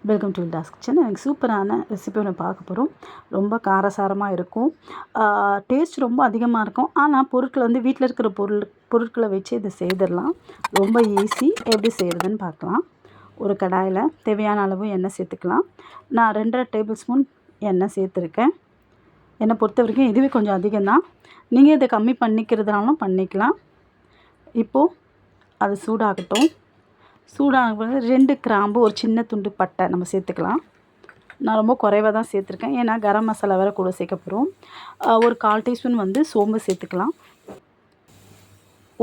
Welcome to வில்டாஸ் kitchen. எனக்கு சூப்பரான recipe ஒன்று பார்க்க போகிறோம். ரொம்ப காரசாரமாக இருக்கும், டேஸ்ட் ரொம்ப அதிகமாக இருக்கும். ஆனால் பொருட்கள் வந்து வீட்டில் இருக்கிற பொருட்களை வச்சு இதை செய்திடலாம். ரொம்ப ஈஸி. எப்படி செய்கிறதுன்னு பார்க்கலாம். ஒரு கடாயில் தேவையான அளவு எண்ணெய் சேர்த்துக்கலாம். நான் 2.5 டேபிள் ஸ்பூன் எண்ணெய் சேர்த்துருக்கேன். எண்ணெய் பொறுத்த வரைக்கும் இதுவே கொஞ்சம் அதிகம்தான். நீங்கள் இதை கம்மி பண்ணிக்கிறதுனாலும் பண்ணிக்கலாம். இப்போது அது சூடாகட்டும். சூடாக 2 கிராம்பு, ஒரு சின்ன துண்டு பட்டை நம்ம சேர்த்துக்கலாம். நான் ரொம்ப குறைவாக தான் சேர்த்துருக்கேன், ஏன்னா கரம் மசாலா வேறு கூட சேர்க்க போகிறோம். ஒரு 1/4 டீஸ்பூன் வந்து சோம்பு சேர்த்துக்கலாம்.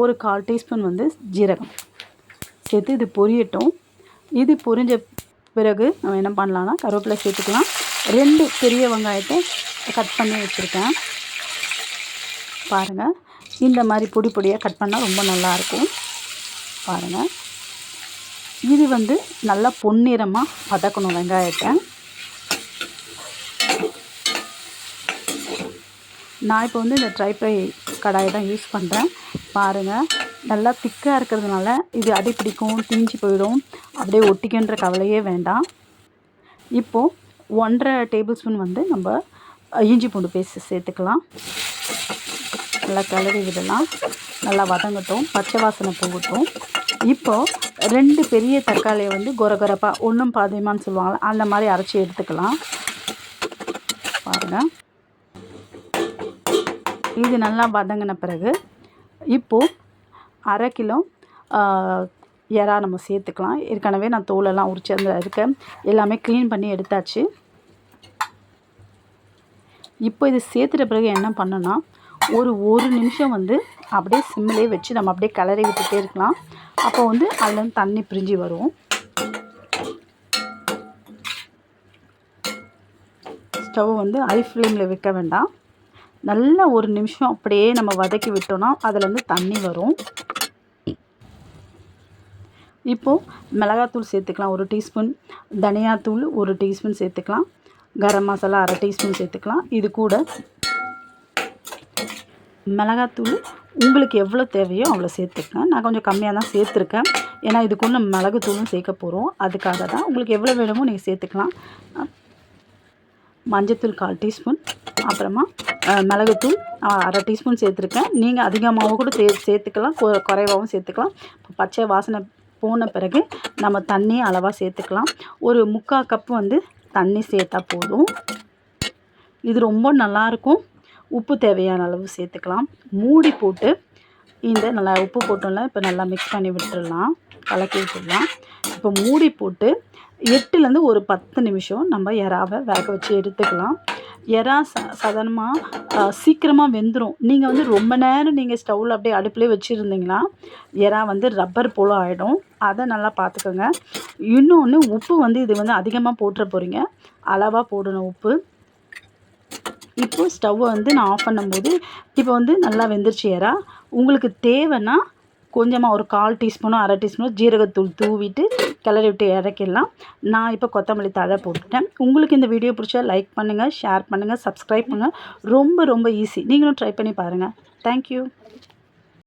ஒரு 1/4 டீஸ்பூன் வந்து ஜீரகம் சேர்த்து இது பொரியட்டும். இது பொரிஞ்ச பிறகு நம்ம என்ன பண்ணலான்னா கருவேப்பிலை சேர்த்துக்கலாம். 2 பெரிய வெங்காயத்தை கட் பண்ணி வச்சுருக்கேன். பாருங்கள், இந்த மாதிரி பொடி பொடியாக கட் பண்ணால் ரொம்ப நல்லாயிருக்கும். பாருங்கள், இது வந்து நல்லா பொன்னிறமாக வதக்கணும் வெங்காயத்தை. நான் இப்போ வந்து இந்த ட்ரைப்ரை கடாயை தான் யூஸ் பண்ணுறேன். பாருங்கள், நல்லா திக்காக இருக்கிறதுனால இது அடி பிடிக்கும், தீஞ்சு போயிடும், அப்படியே ஒட்டிக்கின்ற கவலையே வேண்டாம். இப்போது 1.5 டேபிள் ஸ்பூன் வந்து நம்ம இஞ்சி பூண்டு பேஸ்ட் சேர்த்துக்கலாம். நல்லா கிளறி விடலாம். நல்லா வதங்கட்டும், பச்சை வாசனை போகட்டும். இப்போது 2 பெரிய தக்காளியை வந்து கொரகொரப்பாக ஒன்றும் பாதியமான்னு சொல்லுவாங்க, அந்த மாதிரி அரைச்சி எடுத்துக்கலாம். பாருங்கள், இது நல்லா வதங்கின பிறகு இப்போது 1/2 கிலோ எறா நம்ம சேர்த்துக்கலாம். ஏற்கனவே நான் தோலெல்லாம் உரிச்சு அந்த இருக்க எல்லாமே க்ளீன் பண்ணி எடுத்தாச்சு. இப்போ இது சேர்த்துட்ட பிறகு என்ன பண்ணணும்னா ஒரு நிமிஷம் வந்து அப்படியே சிம்மிலே வச்சு நம்ம அப்படியே கிளறி விட்டுட்டே இருக்கலாம். அப்போ வந்து அதில் தண்ணி பிரிஞ்சு வரும். ஸ்டவ் வந்து ஹை ஃப்ளேமில் வைக்க வேண்டாம். நல்லா ஒரு நிமிஷம் அப்படியே நம்ம வதக்கி விட்டோம்னா அதுலேருந்து தண்ணி வரும். இப்போது மிளகாத்தூள் சேர்த்துக்கலாம் 1 டீஸ்பூன், தனியாத்தூள் 1 டீஸ்பூன் சேர்த்துக்கலாம், கரம் மசாலா 1/2 டீஸ்பூன் சேர்த்துக்கலாம். இது கூட மிளகாத்தூள் உங்களுக்கு எவ்வளோ தேவையோ அவ்வளோ சேர்த்துக்கங்க. நான் கொஞ்சம் கம்மியாக தான் சேர்த்துருக்கேன், ஏன்னா இதுக்குள்ள நம்ம மிளகுத்தூளும் சேர்க்க போகிறோம். அதுக்காக தான். உங்களுக்கு எவ்வளோ வேணுமோ நீங்கள் சேர்த்துக்கலாம். மஞ்சத்தூள் 1/4 டீஸ்பூன், அப்புறமா மிளகுத்தூள் 1/2 டீஸ்பூன் சேர்த்துருக்கேன். நீங்கள் அதிகமாகவும் கூட சேர்த்துக்கலாம், குறைவாகவும் சேர்த்துக்கலாம். இப்போ பச்சை வாசனை போன பிறகு நம்ம தண்ணி அளவாக சேர்த்துக்கலாம். ஒரு 3/4 கப்பு வந்து தண்ணி சேர்த்தா போதும். இது ரொம்ப நல்லாயிருக்கும். உப்பு தேவையான அளவு சேர்த்துக்கலாம். மூடி போட்டு இந்த நல்லா உப்பு போட்டோம்ல, இப்போ நல்லா மிக்ஸ் பண்ணி விட்டுடலாம், கலக்கி விட்டுடலாம். இப்போ மூடி போட்டு 8லேருந்து ஒரு 10 நிமிஷம் நம்ம எறாவை வேக வச்சு எடுத்துக்கலாம். எறா சாதாரணமாக சீக்கிரமாக வெந்துடும். நீங்கள் வந்து ரொம்ப நேரம் நீங்கள் ஸ்டவ்வில் அப்படியே அடுப்புலேயே வச்சுருந்தீங்கன்னா எறா வந்து ரப்பர் போல் ஆகிடும். அதை நல்லா பார்த்துக்கோங்க. இன்னொன்று, உப்பு வந்து இது வந்து அதிகமாக போட்டுற போகிறீங்க, அளவாக போடணும் உப்பு. இப்போது ஸ்டவ்வை வந்து நான் ஆஃப் பண்ணும்போது இப்போ வந்து நல்லா வெந்துருச்சு எறா. உங்களுக்கு தேவைன்னா கொஞ்சமாக ஒரு 1/4 டீஸ்பூனோ 1/2 டீஸ்பூனோ ஜீரகத்தூள் தூவிட்டு கிளறி விட்டு இறக்கிடலாம். நான் இப்போ கொத்தமல்லி தழை போட்டுட்டேன். உங்களுக்கு இந்த வீடியோ பிடிச்சா லைக் பண்ணுங்கள், ஷேர் பண்ணுங்கள், சப்ஸ்கிரைப் பண்ணுங்கள். ரொம்ப ரொம்ப ஈஸி. நீங்களும் ட்ரை பண்ணி பாருங்கள். தேங்க்யூ.